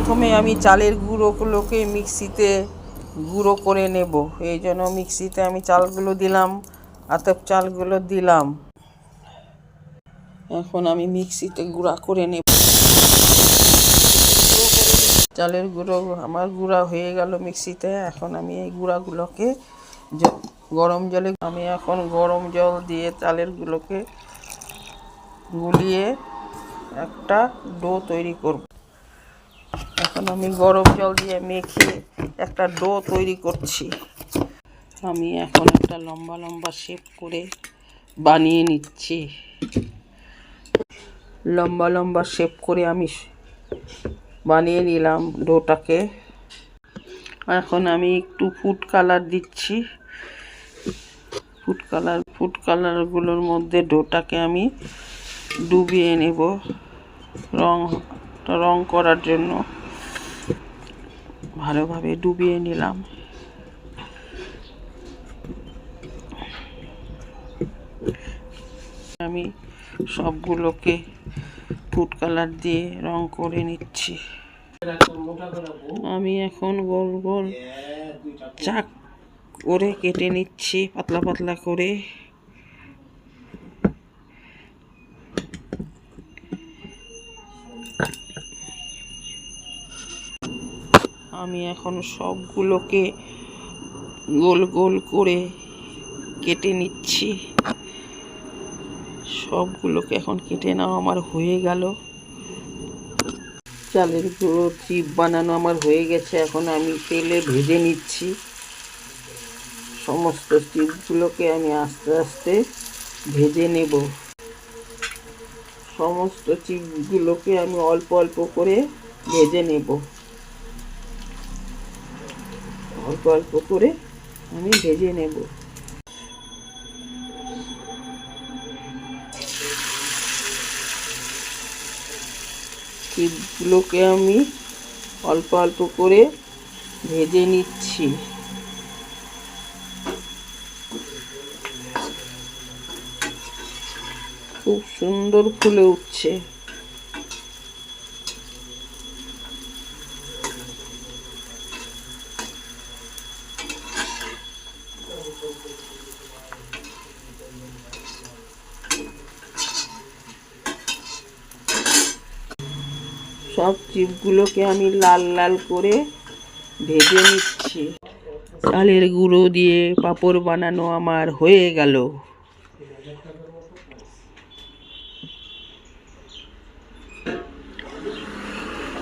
প্রথমে আমি চালের গুঁড়োগুলোকে মিক্সিতে গুঁড়ো করে নেব। এই জন্য মিক্সিতে আমি চালগুলো দিলাম, আতপ চালগুলো দিলাম। এখন আমি মিক্সিতে গুঁড়া করে নেব। চালের গুঁড়ো আমার গুঁড়া হয়ে গেল মিক্সিতে। এখন আমি এই গুঁড়াগুলোকে গরম জলে এখন গরম জল দিয়ে চালের গুঁড়োকে গুলিয়ে একটা ডো তৈরি করব। এখন আমি গরম জল দিয়ে মেখে একটা ডো তৈরি করছি। আমি এখন একটা লম্বা লম্বা শেপ করে বানিয়ে নিচ্ছি। লম্বা লম্বা শেপ করে আমি বানিয়ে নিলাম ডোটাকে। এখন আমি একটু ফুড কালার দিচ্ছি। ফুড কালারগুলোর মধ্যে ডোটাকে আমি ডুবিয়ে নেব রং করার জন্য। ভালোভাবে ডুবিয়ে নিলাম। আমি সবগুলোকে ফুড কালার দিয়ে রং করে নিচ্ছি। আমি এখন গোল গোল চাক করে কেটে নিচ্ছি, পাতলা পাতলা করে। আমি এখন সবগুলোকে গোল গোল করে কেটে নিচ্ছি। সবগুলোকে এখন কেটে নেওয়া আমার হয়ে গেল। চালের গুঁড়ো চিপ বানানো আমার হয়ে গেছে। এখন আমি তেলে ভেজে নিচ্ছি। সমস্ত চিপগুলোকে আমি আস্তে আস্তে ভেজে নেব। সমস্ত চিপগুলোকে আমি অল্প অল্প করে ভেজে নেব। অল্প অল্প করে আমি ভেজে নেব। চিপগুলোকে আমি অল্প অল্প করে ভেজে নিচ্ছি। খুব সুন্দর ফুলে উঠছে। সব চিপগুলোকে আমি লাল লাল করে ভেজে নিচ্ছি। চালের গুঁড়ো দিয়ে পাঁপড় বানানো আমার হয়ে গেল।